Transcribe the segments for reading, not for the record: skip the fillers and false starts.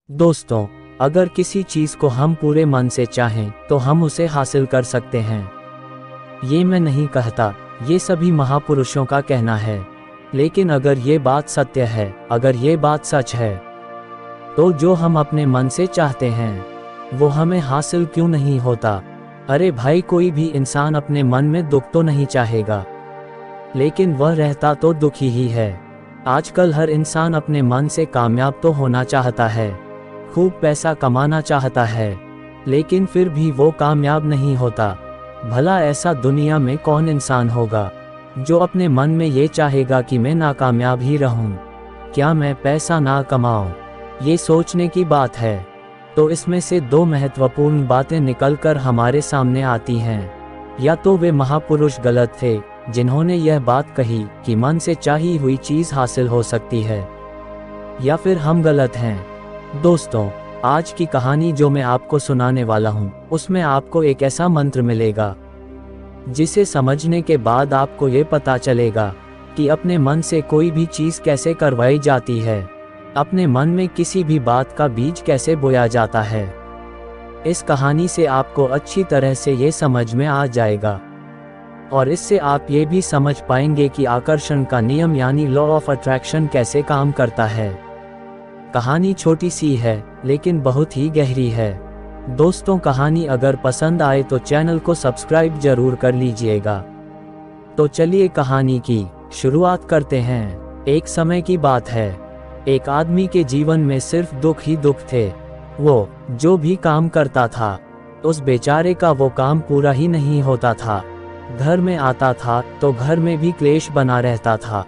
दोस्तों, अगर किसी चीज़ को हम पूरे मन से चाहें तो हम उसे हासिल कर सकते हैं। ये मैं नहीं कहता, ये सभी महापुरुषों का कहना है। लेकिन अगर ये बात सत्य है, अगर ये बात सच है, तो जो हम अपने मन से चाहते हैं वो हमें हासिल क्यों नहीं होता? अरे भाई, कोई भी इंसान अपने मन में दुख तो नहीं चाहेगा, लेकिन वह रहता तो दुखी ही है। आजकल हर इंसान अपने मन से कामयाब तो होना चाहता है, खूब पैसा कमाना चाहता है, लेकिन फिर भी वो कामयाब नहीं होता। भला ऐसा दुनिया में कौन इंसान होगा जो अपने मन में ये चाहेगा कि मैं नाकामयाब ही रहूं, क्या मैं पैसा ना कमाऊं? ये सोचने की बात है। तो इसमें से दो महत्वपूर्ण बातें निकलकर हमारे सामने आती हैं। या तो वे महापुरुष गलत थे जिन्होंने यह बात कही कि मन से चाही हुई चीज़ हासिल हो सकती है, या फिर हम गलत हैं। दोस्तों, आज की कहानी जो मैं आपको सुनाने वाला हूँ, उसमें आपको एक ऐसा मंत्र मिलेगा जिसे समझने के बाद आपको ये पता चलेगा कि अपने मन से कोई भी चीज़ कैसे करवाई जाती है, अपने मन में किसी भी बात का बीज कैसे बोया जाता है। इस कहानी से आपको अच्छी तरह से ये समझ में आ जाएगा, और इससे आप ये भी समझ पाएंगे कि आकर्षण का नियम यानी लॉ ऑफ अट्रैक्शन कैसे काम करता है। कहानी छोटी सी है लेकिन बहुत ही गहरी है। दोस्तों, कहानी अगर पसंद आए तो चैनल को सब्सक्राइब जरूर कर लीजिएगा। तो चलिए कहानी की शुरुआत करते हैं। एक समय की बात है, एक आदमी के जीवन में सिर्फ दुख ही दुख थे। वो जो भी काम करता था, उस बेचारे का वो काम पूरा ही नहीं होता था। घर में आता था तो घर में भी क्लेश बना रहता था।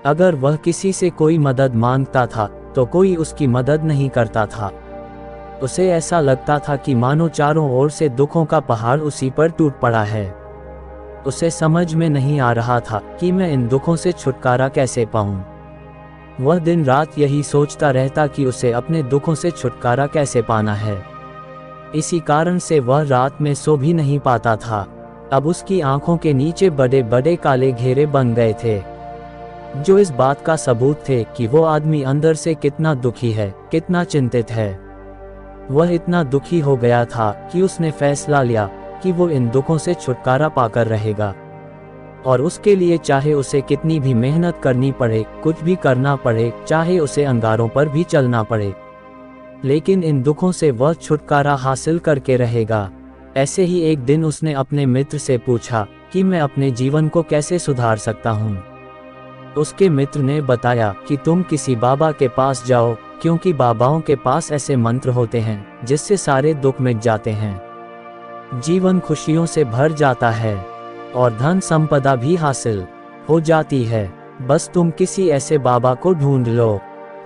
अगर वह किसी से कोई मदद मांगता था तो कोई उसकी मदद नहीं करता था। उसे ऐसा लगता था कि मानो चारों ओर से दुखों का पहाड़ उसी पर टूट पड़ा है। उसे समझ में नहीं आ रहा था कि मैं इन दुखों से छुटकारा कैसे पाऊं। वह दिन रात यही सोचता रहता कि उसे अपने दुखों से छुटकारा कैसे पाना है। इसी कारण से वह रात में सो भी नहीं पाता था। अब उसकी आंखों के नीचे बड़े बड़े काले घेरे बन गए थे, जो इस बात का सबूत थे कि वो आदमी अंदर से कितना दुखी है, कितना चिंतित है। वह इतना दुखी हो गया था कि उसने फैसला लिया कि वो इन दुखों से छुटकारा पाकर रहेगा, और उसके लिए चाहे उसे कितनी भी मेहनत करनी पड़े, कुछ भी करना पड़े, चाहे उसे अंगारों पर भी चलना पड़े, लेकिन इन दुखों से वह छुटकारा हासिल करके रहेगा। ऐसे ही एक दिन उसने अपने मित्र से पूछा कि मैं अपने जीवन को कैसे सुधार सकता हूँ। उसके मित्र ने बताया कि तुम किसी बाबा के पास जाओ, क्योंकि बाबाओं के पास ऐसे मंत्र होते हैं जिससे सारे दुख मिट जाते हैं, जीवन खुशियों से भर जाता है और धन संपदा भी हासिल हो जाती है। बस तुम किसी ऐसे बाबा को ढूंढ लो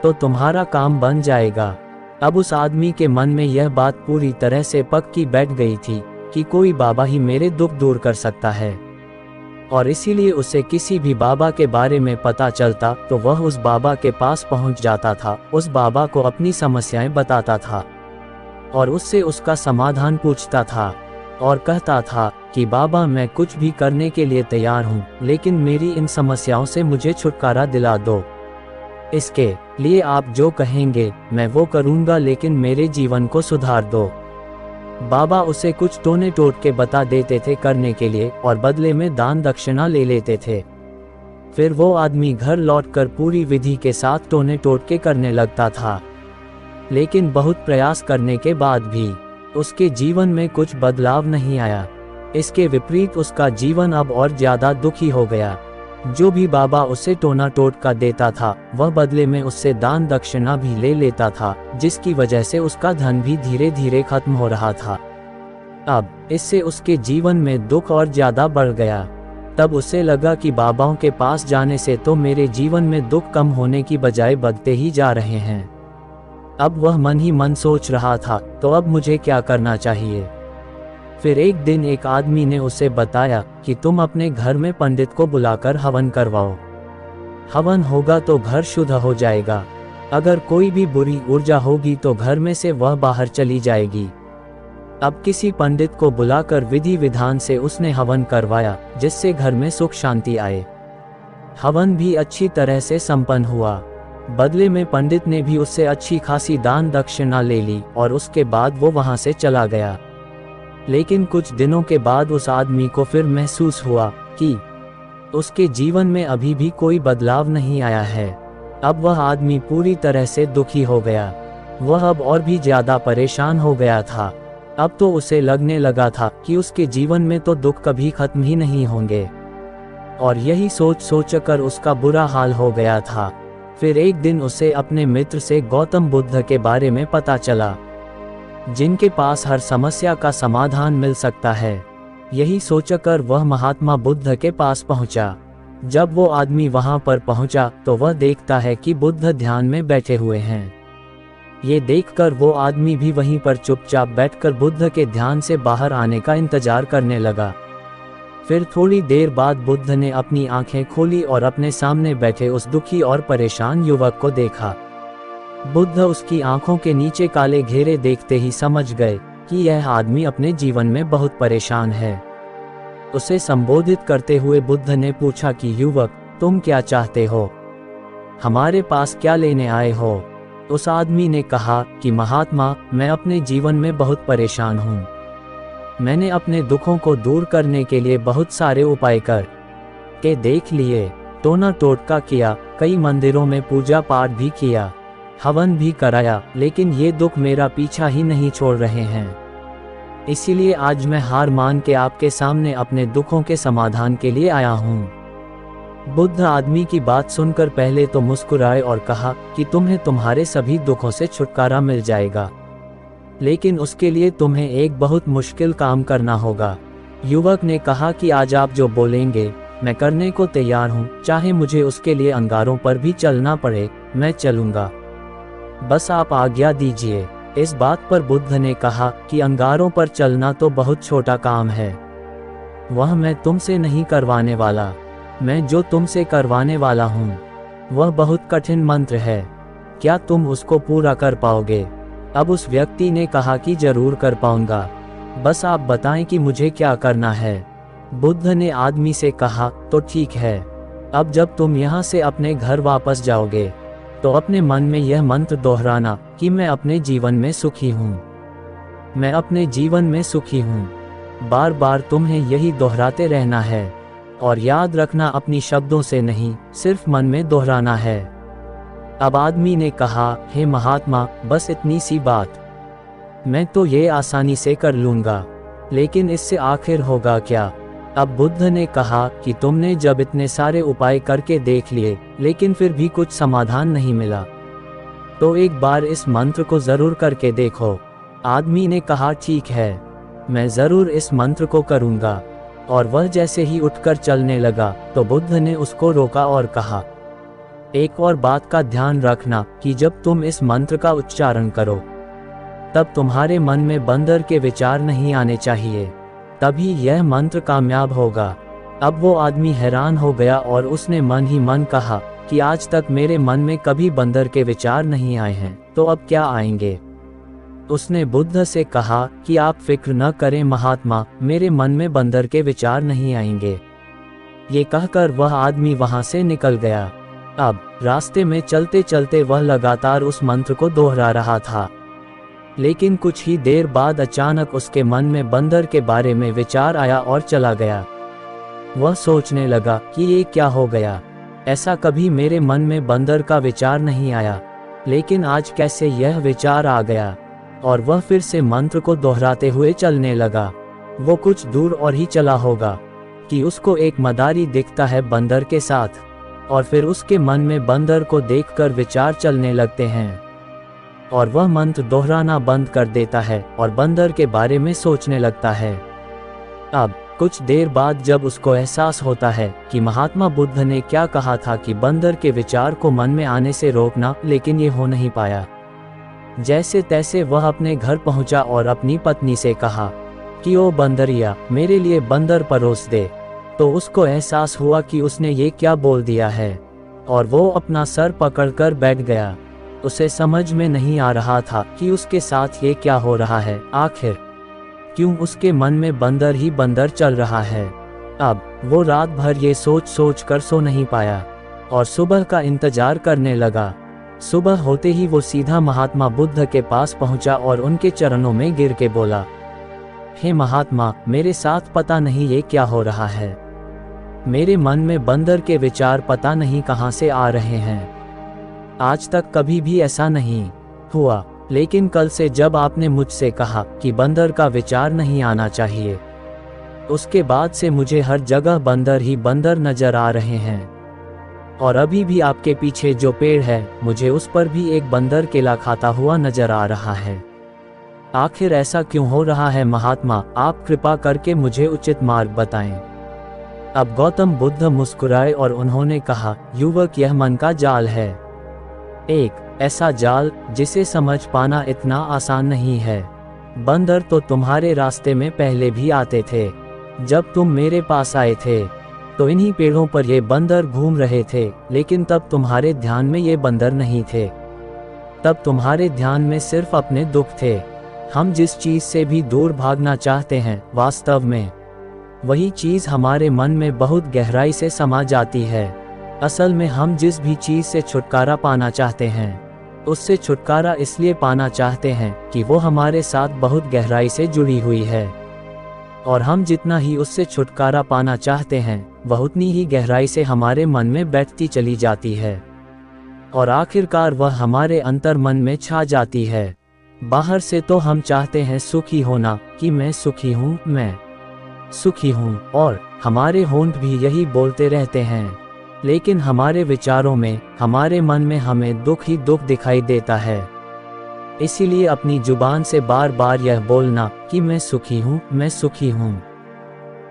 तो तुम्हारा काम बन जाएगा। अब उस आदमी के मन में यह बात पूरी तरह से पक्की बैठ गई थी कि कोई बाबा ही मेरे दुख दूर कर सकता है, और इसीलिए उसे किसी भी बाबा के बारे में पता चलता तो वह उस बाबा के पास पहुंच जाता था, उस बाबा को अपनी समस्याएं बताता था और उससे उसका समाधान पूछता था, और कहता था कि बाबा, मैं कुछ भी करने के लिए तैयार हूँ, लेकिन मेरी इन समस्याओं से मुझे छुटकारा दिला दो। इसके लिए आप जो कहेंगे मैं वो करूँगा, लेकिन मेरे जीवन को सुधार दो। बाबा उसे कुछ टोने टोटके बता देते थे करने के लिए, और बदले में दान दक्षिणा ले लेते थे। फिर वो आदमी घर लौटकर पूरी विधि के साथ टोने टोटके करने लगता था, लेकिन बहुत प्रयास करने के बाद भी उसके जीवन में कुछ बदलाव नहीं आया। इसके विपरीत उसका जीवन अब और ज्यादा दुखी हो गया। जो भी बाबा उसे टोना टोटका देता था, वह बदले में उससे दान दक्षिणा भी ले लेता था, जिसकी वजह से उसका धन भी धीरे धीरे खत्म हो रहा था। अब इससे उसके जीवन में दुख और ज्यादा बढ़ गया। तब उसे लगा कि बाबाओं के पास जाने से तो मेरे जीवन में दुख कम होने की बजाय बढ़ते ही जा रहे हैं। अब वह मन ही मन सोच रहा था, तो अब मुझे क्या करना चाहिए? फिर एक दिन एक आदमी ने उसे बताया कि तुम अपने घर में पंडित को बुलाकर हवन करवाओ। हवन होगा तो घर शुद्ध हो जाएगा। अगर कोई भी बुरी ऊर्जा होगी तो घर में से वह बाहर चली जाएगी। अब किसी पंडित को बुलाकर विधि विधान से उसने हवन करवाया, जिससे घर में सुख शांति आए। हवन भी अच्छी तरह से संपन्न हुआ। बदले में पंडित ने भी उससे अच्छी खासी दान दक्षिणा ले ली और उसके बाद वो वहां से चला गया। लेकिन कुछ दिनों के बाद उस आदमी को फिर महसूस हुआ कि उसके जीवन में अभी भी कोई बदलाव नहीं आया है। अब वह आदमी पूरी तरह से दुखी हो गया। वह अब और भी ज्यादा परेशान हो गया था। अब तो उसे लगने लगा था कि उसके जीवन में तो दुख कभी खत्म ही नहीं होंगे, और यही सोच सोचकर उसका बुरा हाल हो गया था। फिर एक दिन उसे अपने मित्र से गौतम बुद्ध के बारे में पता चला, जिनके पास हर समस्या का समाधान मिल सकता है। यही सोचकर वह महात्मा बुद्ध के पास पहुंचा। जब वो आदमी वहां पर पहुंचा तो वह देखता है कि बुद्ध ध्यान में बैठे हुए हैं। ये देखकर वो आदमी भी वहीं पर चुपचाप बैठकर बुद्ध के ध्यान से बाहर आने का इंतजार करने लगा। फिर थोड़ी देर बाद बुद्ध ने अपनी आंखें खोली और अपने सामने बैठे उस दुखी और परेशान युवक को देखा। बुद्ध उसकी आंखों के नीचे काले घेरे देखते ही समझ गए कि यह आदमी अपने जीवन में बहुत परेशान है। उसे संबोधित करते हुए बुद्ध ने पूछा कि युवक, तुम क्या चाहते हो? हमारे पास क्या लेने आए हो? उस आदमी ने कहा कि महात्मा, मैं अपने जीवन में बहुत परेशान हूँ। मैंने अपने दुखों को दूर करने के लिए बहुत सारे उपाय कर के देख लिए, टोना टोटका किया, कई मंदिरों में पूजा पाठ भी किया, हवन भी कराया, लेकिन ये दुख मेरा पीछा ही नहीं छोड़ रहे हैं। इसीलिए आज मैं हार मान के आपके सामने अपने दुखों के समाधान के लिए आया हूँ। बुद्ध आदमी की बात सुनकर पहले तो मुस्कुराए और कहा कि तुम्हें तुम्हारे सभी दुखों से छुटकारा मिल जाएगा, लेकिन उसके लिए तुम्हें एक बहुत मुश्किल काम करना होगा। युवक ने कहा कि आज आप जो बोलेंगे मैं करने को तैयार हूँ, चाहे मुझे उसके लिए अंगारों पर भी चलना पड़े, मैं चलूँगा, बस आप आज्ञा दीजिए। इस बात पर बुद्ध ने कहा कि अंगारों पर चलना तो बहुत छोटा काम है, वह मैं तुमसे नहीं करवाने वाला। मैं जो तुमसे करवाने वाला हूँ वह बहुत कठिन मंत्र है, क्या तुम उसको पूरा कर पाओगे? अब उस व्यक्ति ने कहा कि जरूर कर पाऊंगा, बस आप बताएं कि मुझे क्या करना है। बुद्ध ने आदमी से कहा, तो ठीक है, अब जब तुम यहाँ से अपने घर वापस जाओगे तो अपने मन में यह मंत्र दोहराना कि मैं अपने जीवन में सुखी हूँ, मैं अपने जीवन में सुखी हूँ। बार बार तुम्हें यही दोहराते रहना है, और याद रखना अपनी शब्दों से नहीं, सिर्फ मन में दोहराना है। अब आदमी ने कहा, हे महात्मा, बस इतनी सी बात, मैं तो ये आसानी से कर लूँगा, लेकिन इससे आखिर होगा क्या? अब बुद्ध ने कहा कि तुमने जब इतने सारे उपाय करके देख लिए लेकिन फिर भी कुछ समाधान नहीं मिला, तो एक बार इस मंत्र को जरूर करके देखो। आदमी ने कहा, ठीक है, मैं जरूर इस मंत्र को करूँगा। और वह जैसे ही उठकर चलने लगा तो बुद्ध ने उसको रोका और कहा, एक और बात का ध्यान रखना कि जब तुम इस मंत्र का उच्चारण करो तब तुम्हारे मन में बंदर के विचार नहीं आने चाहिए, तभी यह मंत्र कामयाब होगा। अब वो आदमी हैरान हो गया और उसने मन ही मन कहा कि आज तक मेरे मन में कभी बंदर के विचार नहीं आए हैं, तो अब क्या आएंगे? उसने बुद्ध से कहा कि आप फिक्र न करें महात्मा, मेरे मन में बंदर के विचार नहीं आएंगे। ये कहकर वह आदमी वहां से निकल गया। अब रास्ते में चलते चलते वह लगातार उस मंत्र को दोहरा रहा था, लेकिन कुछ ही देर बाद अचानक उसके मन में बंदर के बारे में विचार आया और चला गया। वह सोचने लगा कि ये क्या हो गया, ऐसा कभी मेरे मन में बंदर का विचार नहीं आया, लेकिन आज कैसे यह विचार आ गया? और वह फिर से मंत्र को दोहराते हुए चलने लगा। वो कुछ दूर और ही चला होगा कि उसको एक मदारी दिखता है बंदर के साथ, और फिर उसके मन में बंदर को देखकर विचार चलने लगते हैं, और वह मंत्र दोहराना बंद कर देता है और बंदर के बारे में सोचने लगता है। अब कुछ देर बाद जब उसको एहसास होता है कि महात्मा बुद्ध ने क्या कहा था कि बंदर के विचार को मन में आने से रोकना, लेकिन ये हो नहीं पाया। जैसे तैसे वह अपने घर पहुंचा और अपनी पत्नी से कहा कि ओ बंदरिया, मेरे लिए बंदर परोस दे। तो उसको एहसास हुआ कि उसने ये क्या बोल दिया है, और वो अपना सर पकड़कर बैठ गया। उसे समझ में नहीं आ रहा था कि उसके साथ ये क्या हो रहा है, आखिर क्यों उसके मन में बंदर ही बंदर चल रहा है। अब वो रात भर ये सोच सोच कर सो नहीं पाया और सुबह का इंतजार करने लगा। सुबह होते ही वो सीधा महात्मा बुद्ध के पास पहुंचा और उनके चरणों में गिर के बोला, हे महात्मा, मेरे साथ पता नहीं ये क्या हो रहा है। मेरे मन में बंदर के विचार पता नहीं कहां से आ रहे हैं। आज तक कभी भी ऐसा नहीं हुआ, लेकिन कल से जब आपने मुझसे कहा कि बंदर का विचार नहीं आना चाहिए, उसके बाद से मुझे हर जगह बंदर ही बंदर नजर आ रहे हैं। और अभी भी आपके पीछे जो पेड़ है, मुझे उस पर भी एक बंदर केला खाता हुआ नजर आ रहा है। आखिर ऐसा क्यों हो रहा है महात्मा, आप कृपा करके मुझे उचित मार्ग बताएं। अब गौतम बुद्ध मुस्कुराए और उन्होंने कहा, युवक, यह मन का जाल है, एक ऐसा जाल जिसे समझ पाना इतना आसान नहीं है। बंदर तो तुम्हारे रास्ते में पहले भी आते थे। जब तुम मेरे पास आए थे तो इन्हीं पेड़ों पर ये बंदर घूम रहे थे, लेकिन तब तुम्हारे ध्यान में ये बंदर नहीं थे। तब तुम्हारे ध्यान में सिर्फ अपने दुख थे। हम जिस चीज से भी दूर भागना चाहते हैं, वास्तव में वही चीज हमारे मन में बहुत गहराई से समा जाती है। असल में हम जिस भी चीज से छुटकारा पाना चाहते हैं, उससे छुटकारा इसलिए पाना चाहते हैं कि वो हमारे साथ बहुत गहराई से जुड़ी हुई है। और हम जितना ही उससे छुटकारा पाना चाहते हैं, वह उतनी ही गहराई से हमारे मन में बैठती चली जाती है और आखिरकार वह हमारे अंतर मन में छा जाती है। बाहर से तो हम चाहते हैं सुखी होना, कि मैं सुखी हूँ, मैं सुखी हूँ, और हमारे होंठ भी यही बोलते रहते हैं, लेकिन हमारे विचारों में, हमारे मन में हमें दुख ही दुख दिखाई देता है। इसीलिए अपनी जुबान से बार बार यह बोलना कि मैं सुखी हूँ, मैं सुखी हूँ।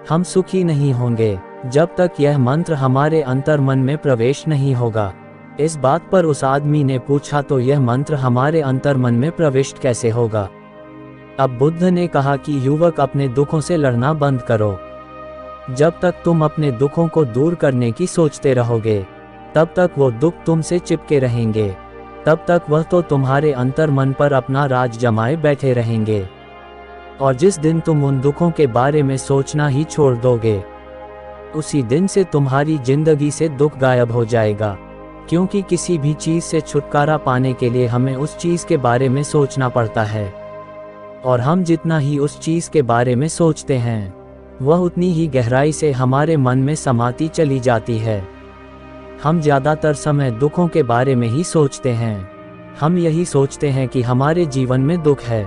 हम सुखी नहीं होंगे जब तक यह मंत्र हमारे अंतर मन में प्रवेश नहीं होगा। इस बात पर उस आदमी ने पूछा, तो यह मंत्र हमारे अंतर मन में प्रविष्ट कैसे होगा? अब बुद्ध ने कहा कि युवक, अपने दुखों से लड़ना बंद करो। जब तक तुम अपने दुखों को दूर करने की सोचते रहोगे, तब तक वो दुख तुमसे चिपके रहेंगे। तब तक वह तो तुम्हारे अंतर मन पर अपना राज जमाए बैठे रहेंगे। और जिस दिन तुम उन दुखों के बारे में सोचना ही छोड़ दोगे, उसी दिन से तुम्हारी जिंदगी से दुख गायब हो जाएगा। क्योंकि किसी भी चीज से छुटकारा पाने के लिए हमें उस चीज के बारे में सोचना पड़ता है, और हम जितना ही उस चीज के बारे में सोचते हैं, वह उतनी ही गहराई से हमारे मन में समाती चली जाती है। हम ज्यादातर समय दुखों के बारे में ही सोचते हैं। हम यही सोचते हैं कि हमारे जीवन में दुख है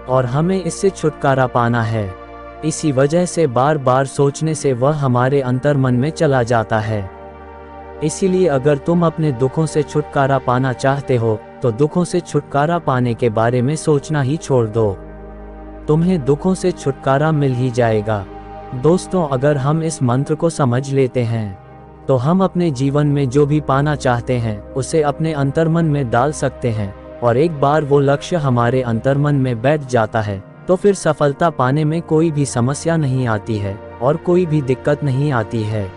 और हमें इससे छुटकारा पाना है। इसी वजह से बार बार सोचने से वह हमारे अंतर मन में चला जाता है। इसीलिए अगर तुम अपने दुखों से छुटकारा पाना चाहते हो, तो दुखों से छुटकारा पाने के बारे में सोचना ही छोड़ दो। तुम्हें दुखों से छुटकारा मिल ही जाएगा। दोस्तों, अगर हम इस मंत्र को समझ लेते हैं, तो हम अपने जीवन में जो भी पाना चाहते हैं, उसे अपने अंतर्मन में डाल सकते हैं। और एक बार वो लक्ष्य हमारे अंतर्मन में बैठ जाता है, तो फिर सफलता पाने में कोई भी समस्या नहीं आती है और कोई भी दिक्कत नहीं आती है।